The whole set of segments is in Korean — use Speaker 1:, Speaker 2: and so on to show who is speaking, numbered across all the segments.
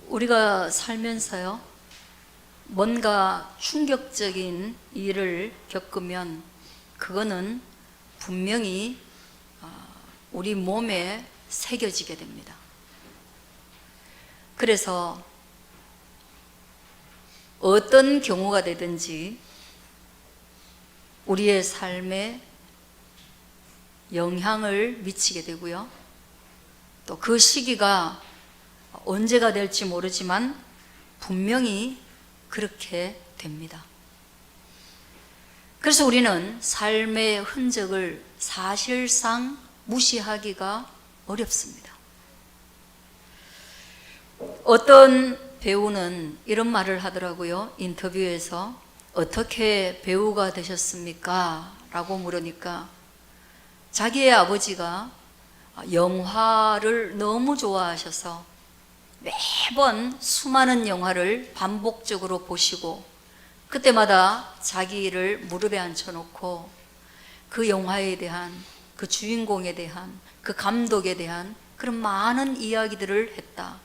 Speaker 1: 우리가 살면서요, 뭔가 충격적인 일을 겪으면 그거는 분명히 우리 몸에 새겨지게 됩니다. 그래서 어떤 경우가 되든지 우리의 삶에 영향을 미치게 되고요, 또 그 시기가 언제가 될지 모르지만 분명히 그렇게 됩니다. 그래서 우리는 삶의 흔적을 사실상 무시하기가 어렵습니다. 어떤 배우는 이런 말을 하더라고요. 인터뷰에서 어떻게 배우가 되셨습니까? 라고 물으니까 자기의 아버지가 영화를 너무 좋아하셔서 매번 수많은 영화를 반복적으로 보시고 그때마다 자기를 무릎에 앉혀놓고 그 영화에 대한, 그 주인공에 대한, 그 감독에 대한 그런 많은 이야기들을 했다.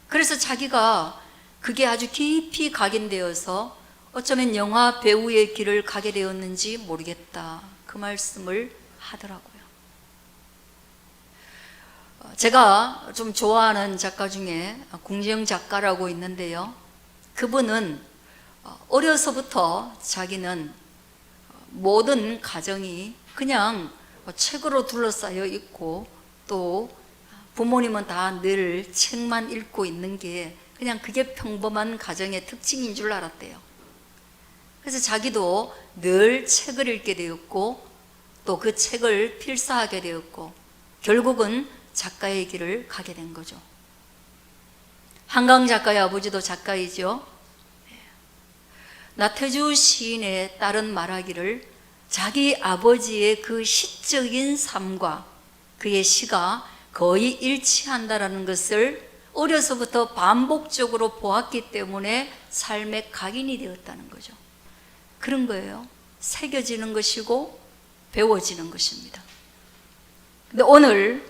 Speaker 1: 그래서 자기가 그게 아주 깊이 각인되어서 어쩌면 영화 배우의 길을 가게 되었는지 모르겠다, 그 말씀을 하더라고요. 제가 좀 좋아하는 작가 중에 궁지영 작가라고 있는데요, 그분은 어려서부터 자기는 모든 가정이 그냥 책으로 둘러싸여 있고 또 부모님은 다 늘 책만 읽고 있는 게 그냥 그게 평범한 가정의 특징인 줄 알았대요. 그래서 자기도 늘 책을 읽게 되었고 또 그 책을 필사하게 되었고 결국은 작가의 길을 가게 된 거죠. 한강 작가의 아버지도 작가이죠. 나태주 시인의 딸은 말하기를 자기 아버지의 그 시적인 삶과 그의 시가 거의 일치한다라는 것을 어려서부터 반복적으로 보았기 때문에 삶의 각인이 되었다는 거죠. 그런 거예요. 새겨지는 것이고 배워지는 것입니다. 근데 오늘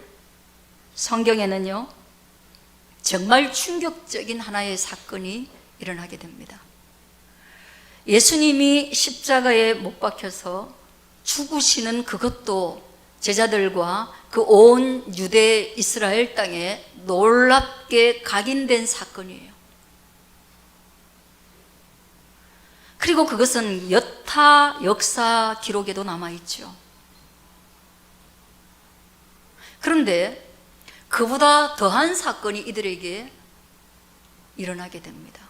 Speaker 1: 성경에는요, 정말 충격적인 하나의 사건이 일어나게 됩니다. 예수님이 십자가에 못 박혀서 죽으시는 그것도 제자들과 그 온 유대 이스라엘 땅에 놀랍게 각인된 사건이에요. 그리고 그것은 여타 역사 기록에도 남아있죠. 그런데 그보다 더한 사건이 이들에게 일어나게 됩니다.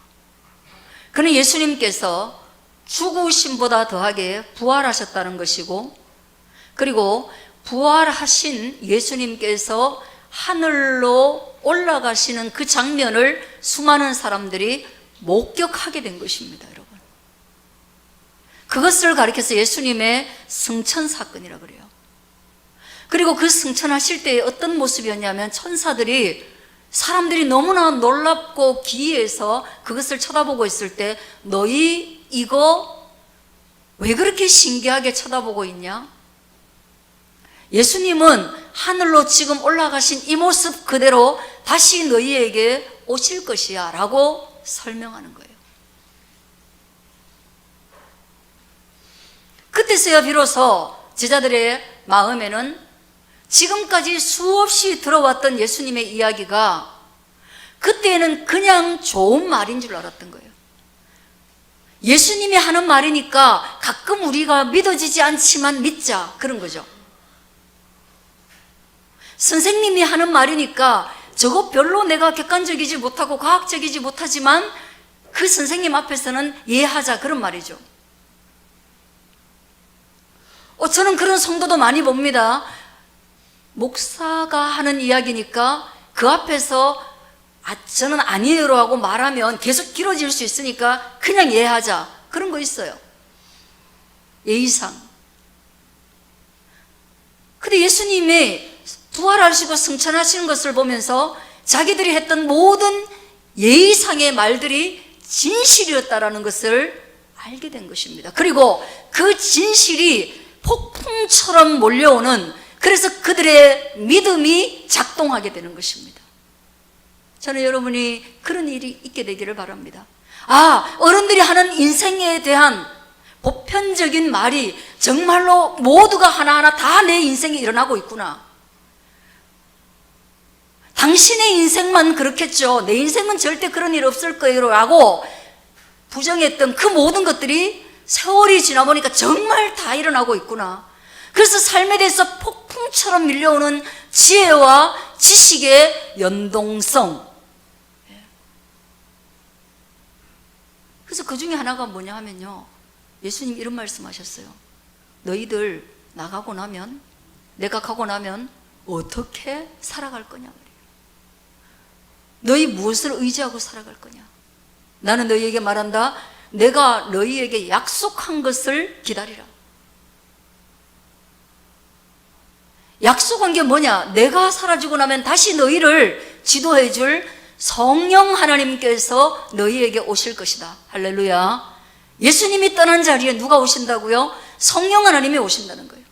Speaker 1: 그는 예수님께서 죽으심보다 더하게 부활하셨다는 것이고, 그리고 부활하신 예수님께서 하늘로 올라가시는 그 장면을 수많은 사람들이 목격하게 된 것입니다, 여러분. 그것을 가리켜서 예수님의 승천 사건이라고 그래요. 그리고 그 승천하실 때 어떤 모습이었냐면 사람들이 너무나 놀랍고 기이해서 그것을 쳐다보고 있을 때 너희 이거 왜 그렇게 신기하게 쳐다보고 있냐? 예수님은 하늘로 지금 올라가신 이 모습 그대로 다시 너희에게 오실 것이야 라고 설명하는 거예요. 그때서야 비로소 제자들의 마음에는 지금까지 수없이 들어왔던 예수님의 이야기가 그때는 그냥 좋은 말인 줄 알았던 거예요. 예수님이 하는 말이니까 가끔 우리가 믿어지지 않지만 믿자, 그런 거죠. 선생님이 하는 말이니까 저거 별로 내가 객관적이지 못하고 과학적이지 못하지만 그 선생님 앞에서는 이해하자, 그런 말이죠. 저는 그런 성도도 많이 봅니다. 목사가 하는 이야기니까 그 앞에서 저는 아니에요로 하고 말하면 계속 길어질 수 있으니까 그냥 이해하자, 그런 거 있어요. 예의상. 근데 예수님이 부활하시고 승천하시는 것을 보면서 자기들이 했던 모든 예의상의 말들이 진실이었다라는 것을 알게 된 것입니다. 그리고 그 진실이 폭풍처럼 몰려오는, 그래서 그들의 믿음이 작동하게 되는 것입니다. 저는 여러분이 그런 일이 있게 되기를 바랍니다. 어른들이 하는 인생에 대한 보편적인 말이 정말로 모두가 하나하나 다 내 인생에 일어나고 있구나. 당신의 인생만 그렇겠죠. 내 인생은 절대 그런 일 없을 거예요 라고 부정했던 그 모든 것들이 세월이 지나보니까 정말 다 일어나고 있구나. 그래서 삶에 대해서 폭풍처럼 밀려오는 지혜와 지식의 연동성. 그래서 그 중에 하나가 뭐냐 하면요, 예수님 이런 말씀하셨어요. 너희들 나가고 나면, 내가 가고 나면 어떻게 살아갈 거냐 말이에요. 너희 무엇을 의지하고 살아갈 거냐. 나는 너희에게 말한다. 내가 너희에게 약속한 것을 기다리라. 약속한 게 뭐냐? 내가 사라지고 나면 다시 너희를 지도해 줄 성령 하나님께서 너희에게 오실 것이다. 할렐루야. 예수님이 떠난 자리에 누가 오신다고요? 성령 하나님이 오신다는 거예요.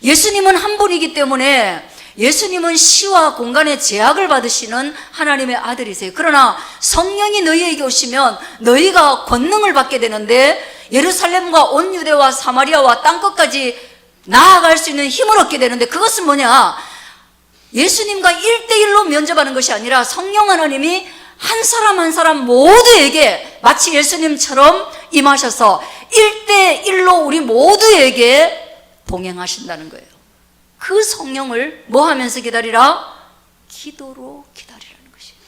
Speaker 1: 예수님은 한 분이기 때문에 예수님은 시와 공간의 제약을 받으시는 하나님의 아들이세요. 그러나 성령이 너희에게 오시면 너희가 권능을 받게 되는데 예루살렘과 온 유대와 사마리아와 땅끝까지 나아갈 수 있는 힘을 얻게 되는데, 그것은 뭐냐? 예수님과 1대1로 면접하는 것이 아니라 성령 하나님이 한 사람 한 사람 모두에게 마치 예수님처럼 임하셔서 1대1로 우리 모두에게 동행하신다는 거예요. 그 성령을 뭐 하면서 기다리라? 기도로 기다리라는 것이에요.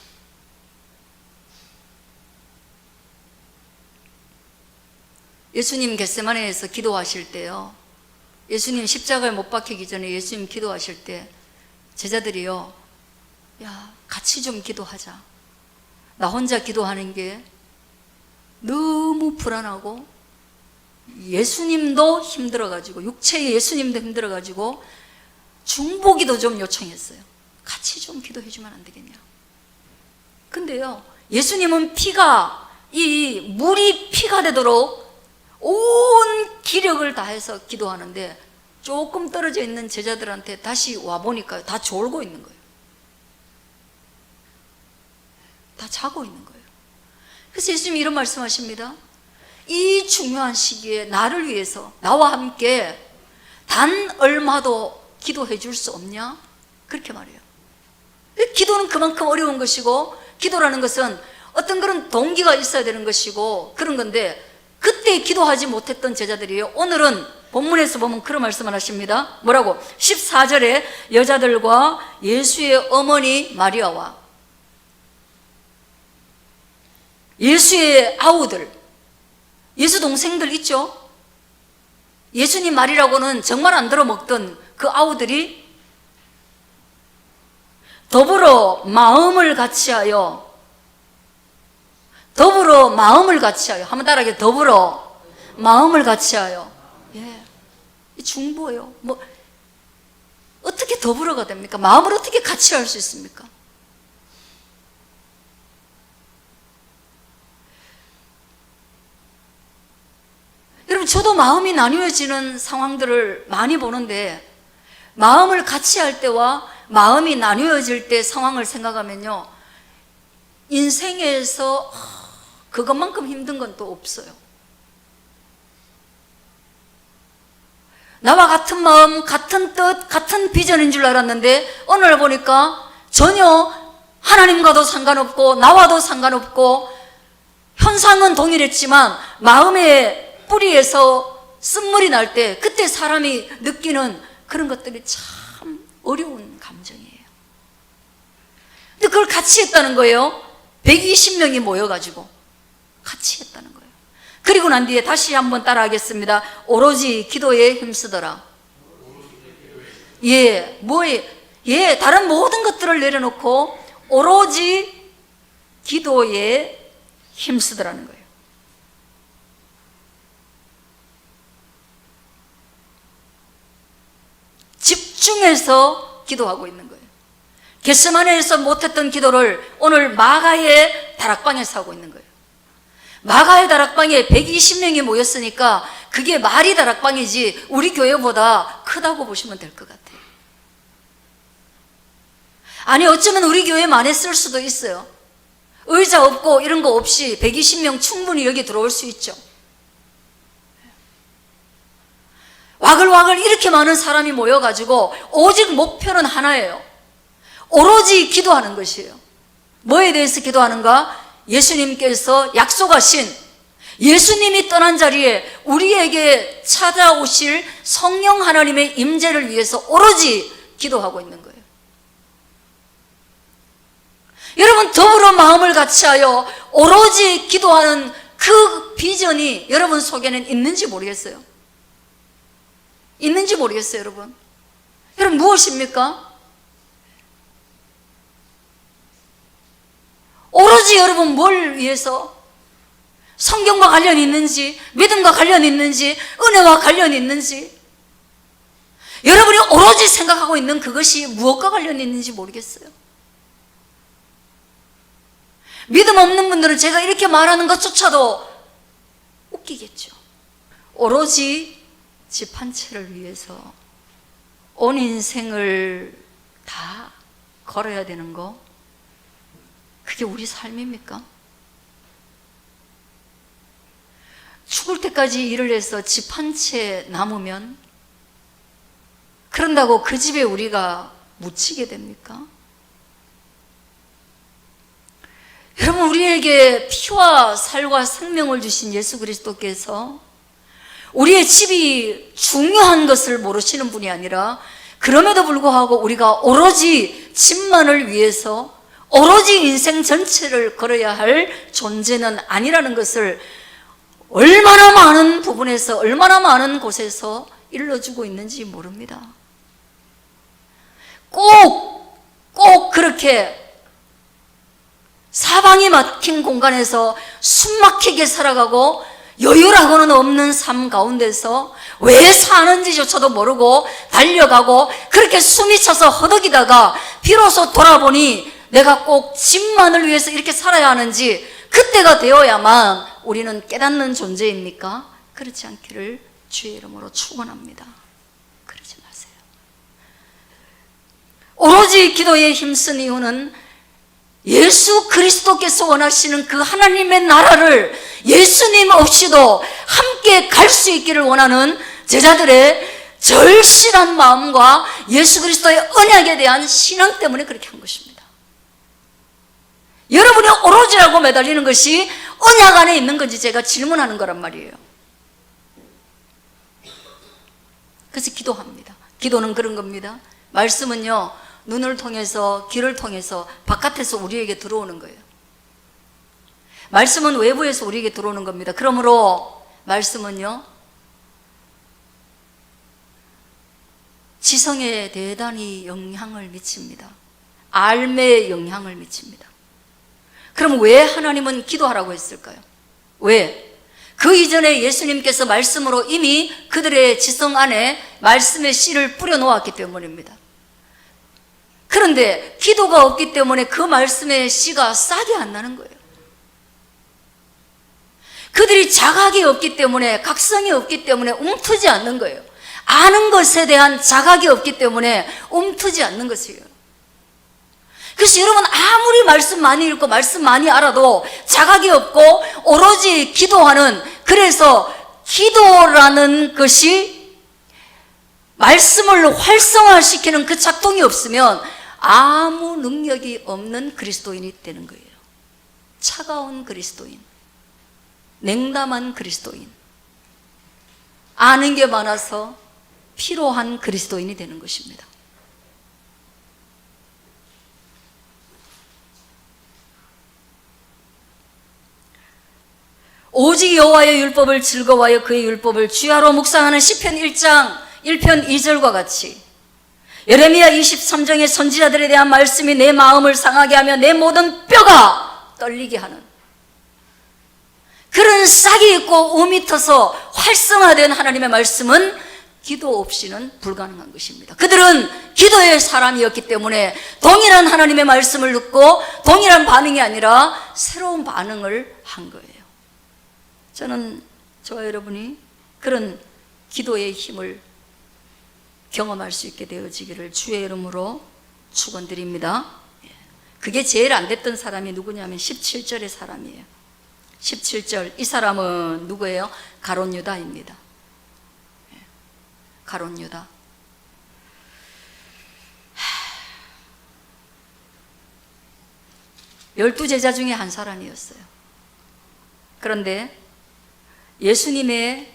Speaker 1: 예수님 겟세마네에서 기도하실 때요, 예수님 십자가에 못 박히기 전에 예수님 기도하실 때 제자들이요, 야, 같이 좀 기도하자. 나 혼자 기도하는 게 너무 불안하고 예수님도 힘들어가지고, 육체의 예수님도 힘들어가지고 중보기도 좀 요청했어요. 같이 좀 기도해주면 안 되겠냐. 근데요, 예수님은 이 물이 피가 되도록 온 기력을 다해서 기도하는데 조금 떨어져 있는 제자들한테 다시 와보니까 다 졸고 있는 거예요. 다 자고 있는 거예요. 그래서 예수님이 이런 말씀하십니다. 이 중요한 시기에 나를 위해서 나와 함께 단 얼마도 기도해 줄 수 없냐? 그렇게 말해요. 기도는 그만큼 어려운 것이고, 기도라는 것은 어떤 그런 동기가 있어야 되는 것이고 그런 건데, 그때 기도하지 못했던 제자들이에요. 오늘은 본문에서 보면 그런 말씀을 하십니다. 뭐라고? 14절에 여자들과 예수의 어머니 마리아와 예수의 아우들, 예수 동생들 있죠? 예수님 말이라고는 정말 안 들어먹던 그 아우들이 더불어 마음을 같이하여, 한번 따라하게, 더불어 마음을 같이하여. 예, 중보예요. 뭐 어떻게 더불어가 됩니까? 마음을 어떻게 같이할 수 있습니까? 여러분, 저도 마음이 나뉘어지는 상황들을 많이 보는데, 마음을 같이 할 때와 마음이 나뉘어질 때 상황을 생각하면요, 인생에서 그것만큼 힘든 건 또 없어요. 나와 같은 마음, 같은 뜻, 같은 비전인 줄 알았는데 어느 날 보니까 전혀 하나님과도 상관없고 나와도 상관없고, 현상은 동일했지만 마음의 뿌리에서 쓴물이 날 때 그때 사람이 느끼는 그런 것들이 참 어려운 감정이에요. 근데 그걸 같이 했다는 거예요. 120명이 모여가지고 같이 했다는 거예요. 그리고 난 뒤에 다시 한번 따라하겠습니다. 오로지 기도에 힘쓰더라. 다른 모든 것들을 내려놓고 오로지 기도에 힘쓰더라는 거예요. 집중해서 기도하고 있는 거예요. 겟세마네에서 못했던 기도를 오늘 마가의 다락방에서 하고 있는 거예요. 마가의 다락방에 120명이 모였으니까 그게 마리 다락방이지 우리 교회보다 크다고 보시면 될 것 같아요. 아니, 어쩌면 우리 교회만 했을 수도 있어요. 의자 없고 이런 거 없이 120명 충분히 여기 들어올 수 있죠. 와글와글 이렇게 많은 사람이 모여가지고 오직 목표는 하나예요. 오로지 기도하는 것이에요. 뭐에 대해서 기도하는가? 예수님께서 약속하신, 예수님이 떠난 자리에 우리에게 찾아오실 성령 하나님의 임재를 위해서 오로지 기도하고 있는 거예요. 여러분, 더불어 마음을 같이하여 오로지 기도하는 그 비전이 여러분 속에는 있는지 모르겠어요. 있는지 모르겠어요, 여러분. 여러분, 무엇입니까? 오로지 여러분 뭘 위해서? 성경과 관련이 있는지, 믿음과 관련이 있는지, 은혜와 관련이 있는지, 여러분이 오로지 생각하고 있는 그것이 무엇과 관련이 있는지 모르겠어요. 믿음 없는 분들은 제가 이렇게 말하는 것조차도 웃기겠죠. 오로지 집 한 채를 위해서 온 인생을 다 걸어야 되는 거, 그게 우리 삶입니까? 죽을 때까지 일을 해서 집 한 채 남으면 그런다고 그 집에 우리가 묻히게 됩니까? 여러분, 우리에게 피와 살과 생명을 주신 예수 그리스도께서 우리의 집이 중요한 것을 모르시는 분이 아니라, 그럼에도 불구하고 우리가 오로지 집만을 위해서 오로지 인생 전체를 걸어야 할 존재는 아니라는 것을 얼마나 많은 부분에서, 얼마나 많은 곳에서 일러주고 있는지 모릅니다. 꼭 그렇게 사방이 막힌 공간에서 숨막히게 살아가고 여유라고는 없는 삶 가운데서 왜 사는지조차도 모르고 달려가고 그렇게 숨이 차서 허덕이다가 비로소 돌아보니 내가 꼭 집만을 위해서 이렇게 살아야 하는지, 그때가 되어야만 우리는 깨닫는 존재입니까? 그렇지 않기를 주의 이름으로 축원합니다. 그러지 마세요. 오로지 기도에 힘쓴 이유는 예수 그리스도께서 원하시는 그 하나님의 나라를 예수님 없이도 함께 갈 수 있기를 원하는 제자들의 절실한 마음과 예수 그리스도의 언약에 대한 신앙 때문에 그렇게 한 것입니다. 여러분이 오로지라고 매달리는 것이 언약 안에 있는 건지 제가 질문하는 거란 말이에요. 그래서 기도합니다. 기도는 그런 겁니다. 말씀은요, 눈을 통해서, 귀를 통해서 바깥에서 우리에게 들어오는 거예요. 말씀은 외부에서 우리에게 들어오는 겁니다. 그러므로 말씀은요, 지성에 대단히 영향을 미칩니다. 알매에 영향을 미칩니다. 그럼 왜 하나님은 기도하라고 했을까요? 왜? 그 이전에 예수님께서 말씀으로 이미 그들의 지성 안에 말씀의 씨를 뿌려 놓았기 때문입니다. 그런데 기도가 없기 때문에 그 말씀의 씨가 싹이 안 나는 거예요. 그들이 자각이 없기 때문에, 각성이 없기 때문에 움트지 않는 거예요. 아는 것에 대한 자각이 없기 때문에 움트지 않는 것이에요. 그래서 여러분, 아무리 말씀 많이 읽고 말씀 많이 알아도 자각이 없고 오로지 기도하는, 그래서 기도라는 것이 말씀을 활성화시키는 그 작동이 없으면 아무 능력이 없는 그리스도인이 되는 거예요. 차가운 그리스도인, 냉담한 그리스도인, 아는 게 많아서 피로한 그리스도인이 되는 것입니다. 오직 여호와의 율법을 즐거워하여 그의 율법을 주야로 묵상하는 시편 1장 1편 2절과 같이 예레미야 23장의 선지자들에 대한 말씀이 내 마음을 상하게 하며 내 모든 뼈가 떨리게 하는 그런 싹이 있고 음이 터서 활성화된 하나님의 말씀은 기도 없이는 불가능한 것입니다. 그들은 기도의 사람이었기 때문에 동일한 하나님의 말씀을 듣고 동일한 반응이 아니라 새로운 반응을 한 거예요. 저는 저와 여러분이 그런 기도의 힘을 경험할 수 있게 되어지기를 주의 이름으로 축원드립니다. 그게 제일 안 됐던 사람이 누구냐면 17절의 사람이에요. 17절. 이 사람은 누구예요? 가룟 유다입니다. 가룟 유다. 12제자 중에 한 사람이었어요. 그런데 예수님의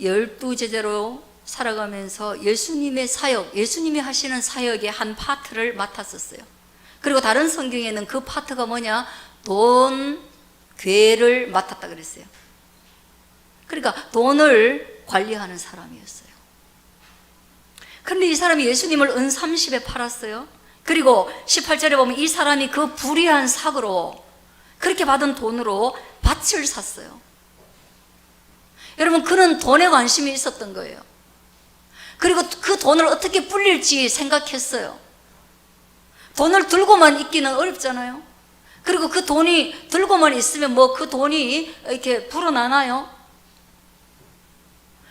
Speaker 1: 12제자로 살아가면서 예수님의 사역, 예수님이 하시는 사역의 한 파트를 맡았었어요. 그리고 다른 성경에는 그 파트가 뭐냐? 돈, 괴를 맡았다 그랬어요. 그러니까 돈을 관리하는 사람이었어요. 그런데 이 사람이 예수님을 은 30에 팔았어요. 그리고 18절에 보면 이 사람이 그 불의한 삭으로 그렇게 받은 돈으로 밭을 샀어요. 여러분, 그는 돈에 관심이 있었던 거예요. 그리고 그 돈을 어떻게 불릴지 생각했어요. 돈을 들고만 있기는 어렵잖아요. 그리고 그 돈이 들고만 있으면 뭐 그 돈이 이렇게 불어나나요?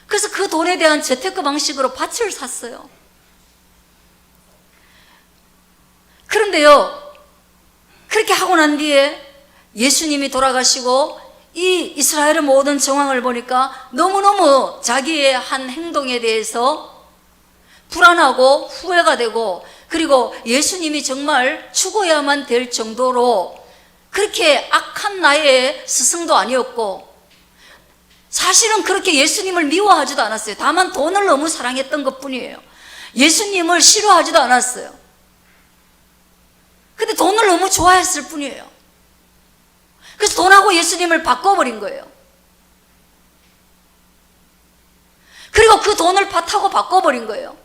Speaker 1: 그래서 그 돈에 대한 재테크 방식으로 밭을 샀어요. 그런데요, 그렇게 하고 난 뒤에 예수님이 돌아가시고 이 이스라엘의 모든 정황을 보니까 너무너무 자기의 한 행동에 대해서 불안하고 후회가 되고, 그리고 예수님이 정말 죽어야만 될 정도로 그렇게 악한 나의 스승도 아니었고, 사실은 그렇게 예수님을 미워하지도 않았어요. 다만 돈을 너무 사랑했던 것 뿐이에요. 예수님을 싫어하지도 않았어요. 근데 돈을 너무 좋아했을 뿐이에요. 그래서 돈하고 예수님을 바꿔버린 거예요. 그리고 그 돈을 밭하고 바꿔버린 거예요.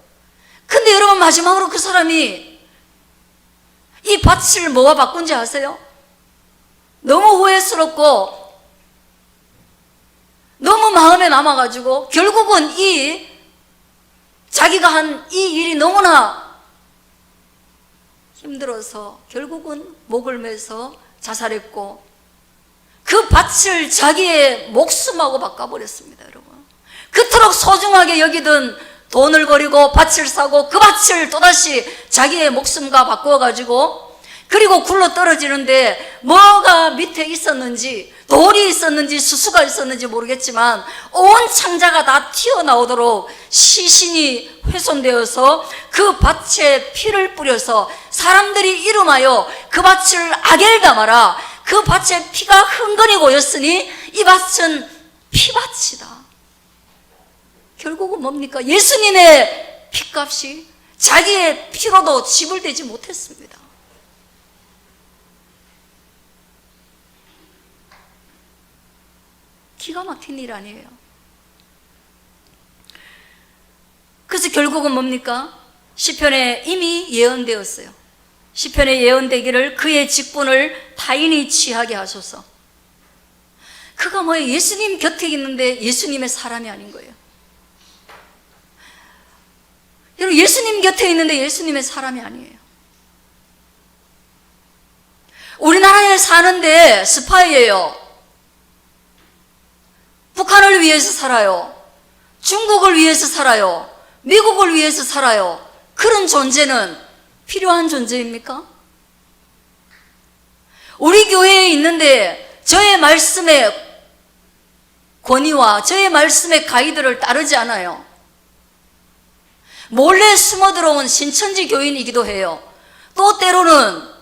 Speaker 1: 근데 여러분, 마지막으로 그 사람이 이 밭을 뭐와 바꾼지 아세요? 너무 후회스럽고 너무 마음에 남아가지고 결국은 자기가 한 이 일이 너무나 힘들어서 결국은 목을 매서 자살했고, 그 밭을 자기의 목숨하고 바꿔버렸습니다. 여러분, 그토록 소중하게 여기던 돈을 버리고 밭을 사고 그 밭을 또다시 자기의 목숨과 바꾸어가지고, 그리고 굴러 떨어지는데 뭐가 밑에 있었는지, 돌이 있었는지 수수가 있었는지 모르겠지만 온 창자가 다 튀어나오도록 시신이 훼손되어서 그 밭에 피를 뿌려서 사람들이 이름하여 그 밭을 아겔다마라, 그 밭에 피가 흥건히 고였으니 이 밭은 피밭이다. 결국은 뭡니까? 예수님의 피값이 자기의 피로도 지불되지 못했습니다. 기가 막힌 일 아니에요. 그래서 결국은 뭡니까? 시편에 이미 예언되었어요. 시편에 예언되기를 그의 직분을 타인이 취하게 하소서. 그가 뭐예요? 예수님 곁에 있는데 예수님의 사람이 아닌 거예요. 여러분, 예수님 곁에 있는데 예수님의 사람이 아니에요. 우리나라에 사는데 스파이예요. 북한을 위해서 살아요. 중국을 위해서 살아요. 미국을 위해서 살아요. 그런 존재는 필요한 존재입니까? 우리 교회에 있는데 저의 말씀의 권위와 저의 말씀의 가이드를 따르지 않아요. 몰래 숨어 들어온 신천지 교인이기도 해요. 또 때로는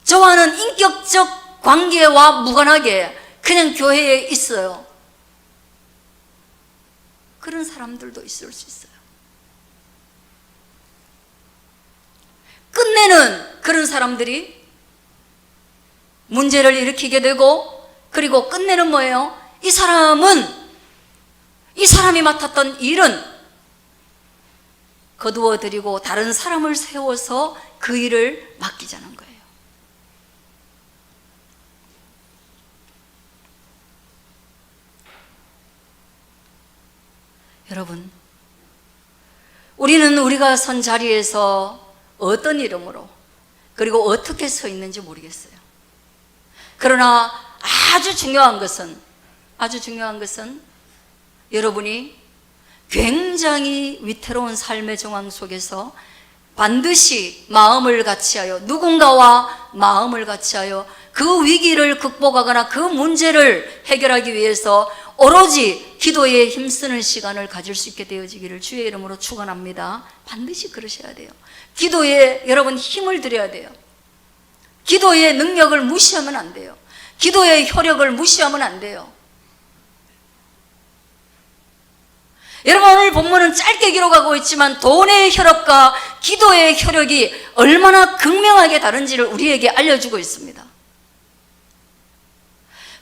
Speaker 1: 저와는 인격적 관계와 무관하게 그냥 교회에 있어요. 그런 사람들도 있을 수 있어요. 끝내는 그런 사람들이 문제를 일으키게 되고, 그리고 끝내는 뭐예요? 이 사람이 맡았던 일은 거두어드리고 다른 사람을 세워서 그 일을 맡기자는 거예요. 여러분, 우리는 우리가 선 자리에서 어떤 이름으로 그리고 어떻게 서 있는지 모르겠어요. 그러나 아주 중요한 것은 여러분이 굉장히 위태로운 삶의 정황 속에서 반드시 마음을 같이하여, 누군가와 마음을 같이하여 그 위기를 극복하거나 그 문제를 해결하기 위해서 오로지 기도에 힘쓰는 시간을 가질 수 있게 되어지기를 주의 이름으로 축원합니다. 반드시 그러셔야 돼요. 기도에 여러분 힘을 드려야 돼요. 기도의 능력을 무시하면 안 돼요. 기도의 효력을 무시하면 안 돼요. 여러분, 오늘 본문은 짧게 기록하고 있지만 돈의 혈압과 기도의 혈액이 얼마나 극명하게 다른지를 우리에게 알려주고 있습니다.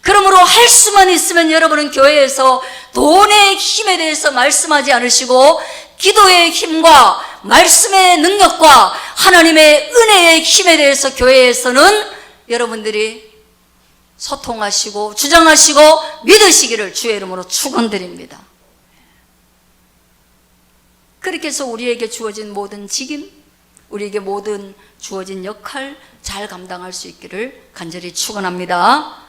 Speaker 1: 그러므로 할 수만 있으면 여러분은 교회에서 돈의 힘에 대해서 말씀하지 않으시고 기도의 힘과 말씀의 능력과 하나님의 은혜의 힘에 대해서 교회에서는 여러분들이 소통하시고 주장하시고 믿으시기를 주의 이름으로 축원드립니다. 그렇게 해서 우리에게 주어진 모든 직임, 우리에게 모든 주어진 역할 잘 감당할 수 있기를 간절히 축원합니다.